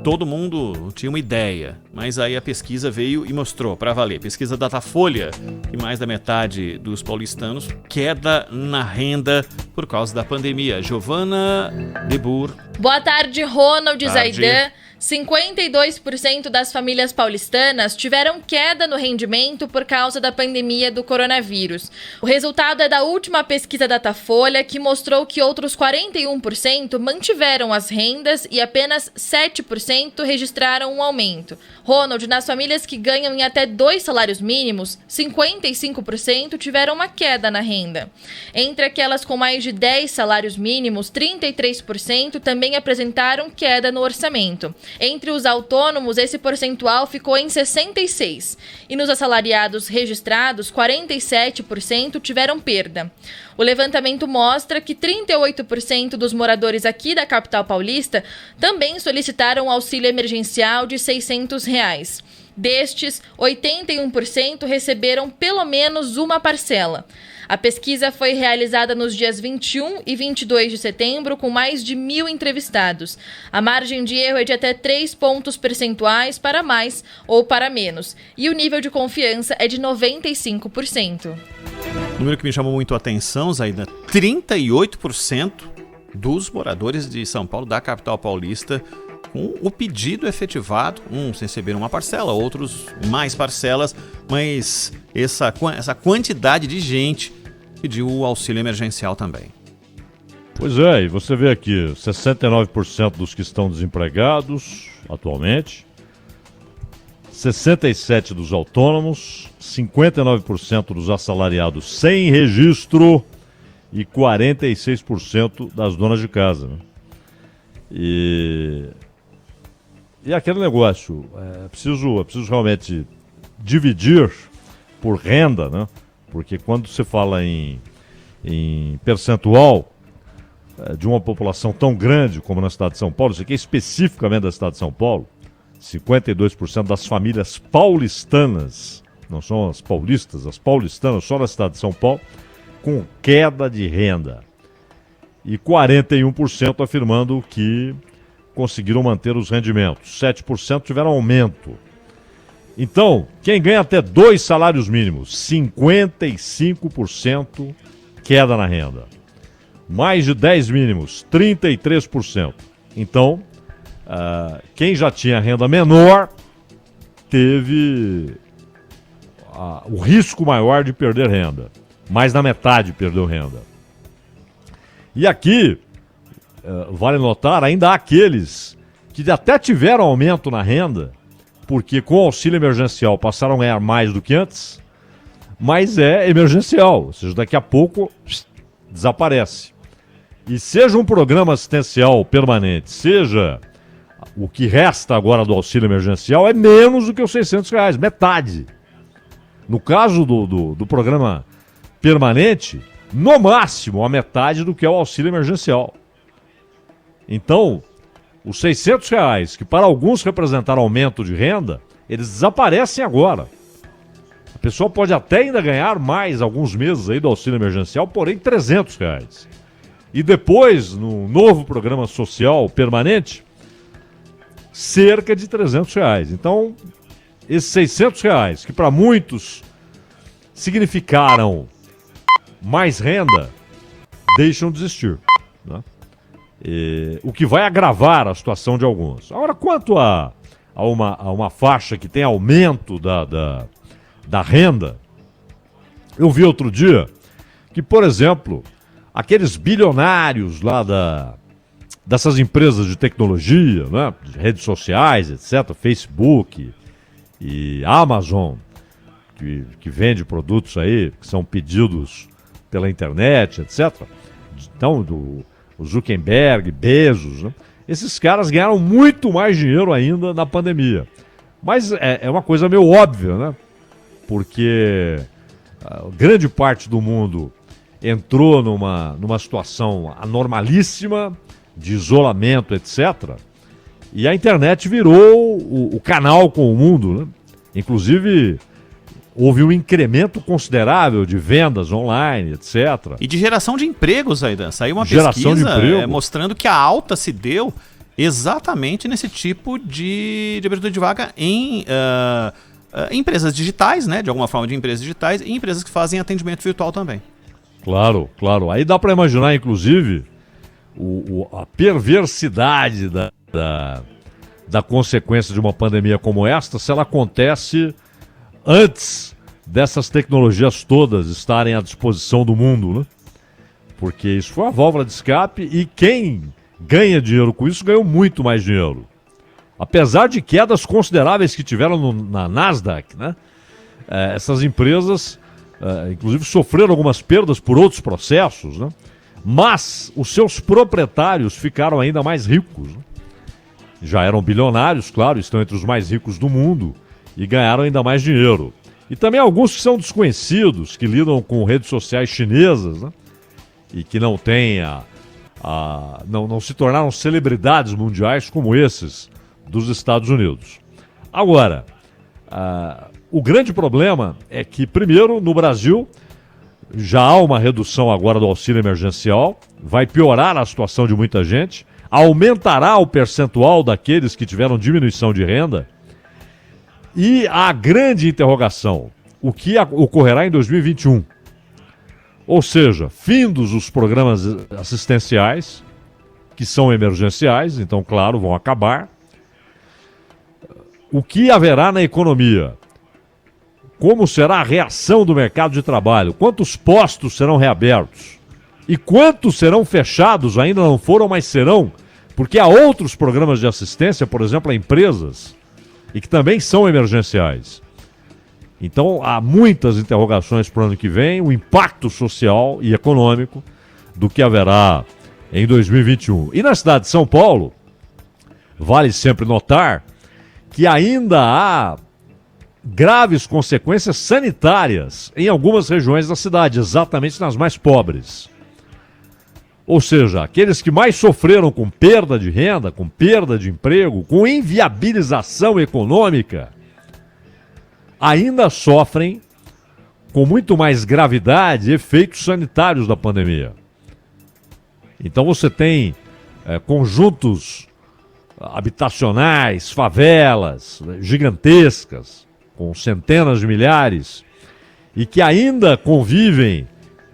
todo mundo tinha uma ideia, mas aí a pesquisa veio e mostrou para valer. Pesquisa Datafolha, que mais da metade dos paulistanos queda na renda por causa da pandemia. Giovana Debur. Boa tarde, Ronald e Tarde. Zaidan. 52% das famílias paulistanas tiveram queda no rendimento por causa da pandemia do coronavírus. O resultado é da última pesquisa Datafolha, que mostrou que outros 41% mantiveram as rendas e apenas 7% registraram um aumento. Ronald, nas famílias que ganham em até 2 salários mínimos, 55% tiveram uma queda na renda. Entre aquelas com mais de 10 salários mínimos, 33% também apresentaram queda no orçamento. Entre os autônomos, esse percentual ficou em 66%. E nos assalariados registrados, 47% tiveram perda. O levantamento mostra que 38% dos moradores aqui da capital paulista também solicitaram auxílio emergencial de R$ 600. Destes, 81% receberam pelo menos uma parcela. A pesquisa foi realizada nos dias 21 e 22 de setembro, com mais de 1.000 entrevistados. A margem de erro é de até 3 pontos percentuais para mais ou para menos. E o nível de confiança é de 95%. Número que me chamou muito a atenção, Zaidan, 38% dos moradores de São Paulo, da capital paulista, com o pedido efetivado. Uns receberam uma parcela, outros mais parcelas, mas essa quantidade de gente pediu o auxílio emergencial também. Pois é, e você vê aqui, 69% dos que estão desempregados atualmente, 67% dos autônomos, 59% dos assalariados sem registro e 46% das donas de casa, né? E aquele negócio, é preciso realmente dividir por renda, né? Porque quando você fala em percentual de uma população tão grande como na cidade de São Paulo, isso aqui é especificamente da cidade de São Paulo, 52% das famílias paulistanas, não são as paulistas, as paulistanas só na cidade de São Paulo, com queda de renda. E 41% afirmando que conseguiram manter os rendimentos. 7% tiveram aumento. Então, quem ganha até 2 salários mínimos, 55% queda na renda. Mais de 10 mínimos, 33%. Então, quem já tinha renda menor teve o risco maior de perder renda. Mais da metade perdeu renda. E aqui, vale notar, ainda há aqueles que até tiveram aumento na renda, porque com o auxílio emergencial passaram a ganhar mais do que antes, mas é emergencial, ou seja, daqui a pouco desaparece. E seja um programa assistencial permanente, seja o que resta agora do auxílio emergencial, é menos do que os R$600, metade. No caso do programa permanente, no máximo a metade do que é o auxílio emergencial. Então, os R$600, que para alguns representaram aumento de renda, eles desaparecem agora. A pessoa pode até ainda ganhar mais alguns meses aí do auxílio emergencial, porém R$300. E depois, no novo programa social permanente, cerca de R$300. Então, esses R$600, que para muitos significaram mais renda, deixam de existir, né? O que vai agravar a situação de alguns. Agora, quanto a uma faixa que tem aumento da renda, eu vi outro dia que, por exemplo, aqueles bilionários lá dessas empresas de tecnologia, né, de redes sociais, etc., Facebook e Amazon, que vende produtos aí, que são pedidos pela internet, etc., então, o Zuckerberg, Bezos, né? Esses caras ganharam muito mais dinheiro ainda na pandemia. Mas é uma coisa meio óbvia, né? Porque grande parte do mundo entrou numa situação anormalíssima, de isolamento, etc. E a internet virou o canal com o mundo, né? Inclusive, houve um incremento considerável de vendas online, etc. E de geração de empregos, Zaidan. Saiu uma Geração pesquisa de emprego. mostrando que a alta se deu exatamente nesse tipo de abertura de vaga em empresas digitais, né? De alguma forma de empresas digitais e empresas que fazem atendimento virtual também. Claro, claro. Aí dá para imaginar, inclusive, a perversidade da consequência de uma pandemia como esta, se ela acontece antes dessas tecnologias todas estarem à disposição do mundo, né? Porque isso foi uma válvula de escape e quem ganha dinheiro com isso ganhou muito mais dinheiro. Apesar de quedas consideráveis que tiveram na Nasdaq, né? Essas empresas, inclusive, sofreram algumas perdas por outros processos, né? Mas os seus proprietários ficaram ainda mais ricos, né? Já eram bilionários, claro, estão entre os mais ricos do mundo e ganharam ainda mais dinheiro. E também alguns que são desconhecidos, que lidam com redes sociais chinesas, né? E que não têm não se tornaram celebridades mundiais como esses dos Estados Unidos. Agora, o grande problema é que, primeiro, no Brasil, já há uma redução agora do auxílio emergencial, vai piorar a situação de muita gente, aumentará o percentual daqueles que tiveram diminuição de renda, e a grande interrogação, o que ocorrerá em 2021? Ou seja, findos os programas assistenciais, que são emergenciais, então, claro, vão acabar. O que haverá na economia? Como será a reação do mercado de trabalho? Quantos postos serão reabertos? E quantos serão fechados? Ainda não foram, mas serão, porque há outros programas de assistência, por exemplo, a empresas, e que também são emergenciais. Então, há muitas interrogações para o ano que vem, o impacto social e econômico do que haverá em 2021. E na cidade de São Paulo, vale sempre notar que ainda há graves consequências sanitárias em algumas regiões da cidade, exatamente nas mais pobres. Ou seja, aqueles que mais sofreram com perda de renda, com perda de emprego, com inviabilização econômica, ainda sofrem com muito mais gravidade efeitos sanitários da pandemia. Então você tem conjuntos habitacionais, favelas gigantescas, com centenas de milhares, e que ainda convivem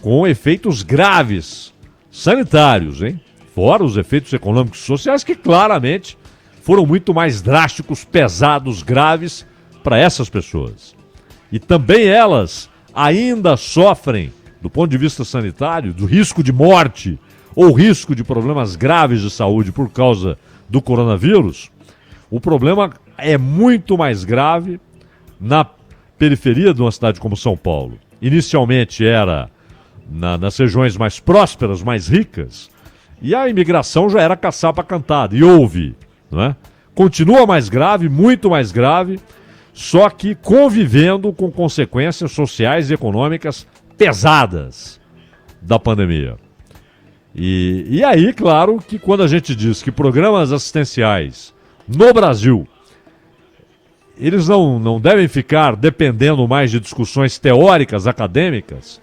com efeitos graves sanitários, hein? Fora os efeitos econômicos e sociais, que claramente foram muito mais drásticos, pesados, graves para essas pessoas. E também elas ainda sofrem, do ponto de vista sanitário, do risco de morte ou risco de problemas graves de saúde por causa do coronavírus. O problema é muito mais grave na periferia de uma cidade como São Paulo. Inicialmente era nas regiões mais prósperas, mais ricas, e a imigração já era caçapa cantada, e houve, não é? Continua mais grave, muito mais grave, só que convivendo com consequências sociais e econômicas pesadas da pandemia. E aí, claro, que quando a gente diz que programas assistenciais no Brasil, eles não devem ficar dependendo mais de discussões teóricas, acadêmicas,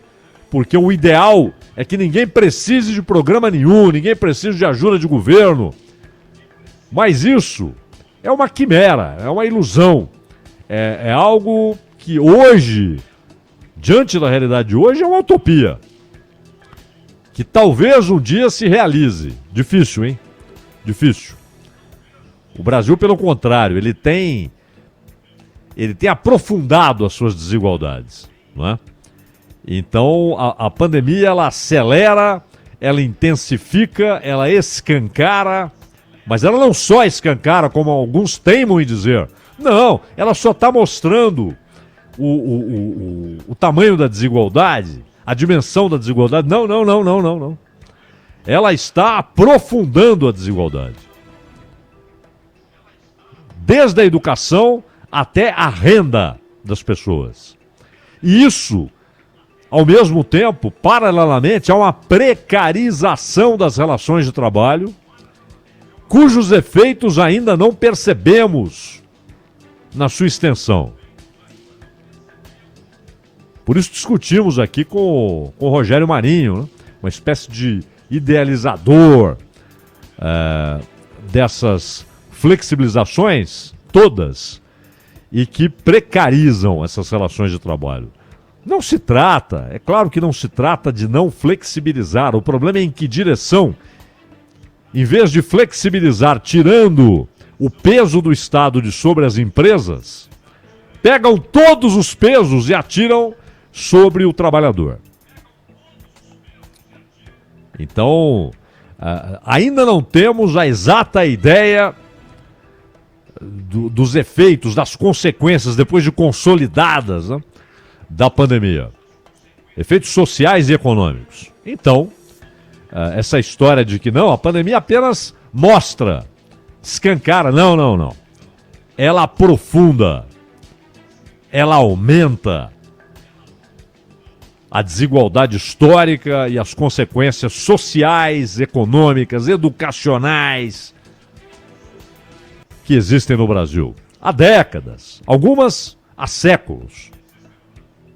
porque o ideal é que ninguém precise de programa nenhum, ninguém precise de ajuda de governo. Mas isso é uma quimera, é uma ilusão. É algo que hoje, diante da realidade de hoje, é uma utopia. Que talvez um dia se realize. Difícil, hein? Difícil. O Brasil, pelo contrário, ele tem aprofundado as suas desigualdades, não é? Então, a pandemia, ela acelera, ela intensifica, ela escancara, mas ela não só escancara, como alguns teimam em dizer. Não, ela só está mostrando o tamanho da desigualdade, a dimensão da desigualdade. Não. Ela está aprofundando a desigualdade. Desde a educação até a renda das pessoas. E isso, ao mesmo tempo, paralelamente, há uma precarização das relações de trabalho, cujos efeitos ainda não percebemos na sua extensão. Por isso discutimos aqui com o Rogério Marinho, né? Uma espécie de idealizador dessas flexibilizações, todas, e que precarizam essas relações de trabalho. Não se trata, é claro que não se trata de não flexibilizar, o problema é em que direção. Em vez de flexibilizar, tirando o peso do Estado de sobre as empresas, pegam todos os pesos e atiram sobre o trabalhador. Então, ainda não temos a exata ideia dos efeitos, das consequências, depois de consolidadas, né, da pandemia. Efeitos sociais e econômicos. Então, essa história de que não, a pandemia apenas mostra, escancara, não. Ela aprofunda, ela aumenta a desigualdade histórica e as consequências sociais, econômicas, educacionais que existem no Brasil. Há décadas, algumas há séculos.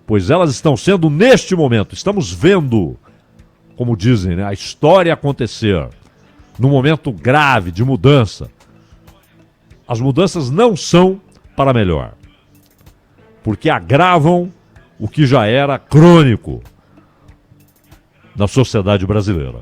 Pois elas estão sendo neste momento, estamos vendo, como dizem, né, a história acontecer num momento grave de mudança. As mudanças não são para melhor, porque agravam o que já era crônico na sociedade brasileira.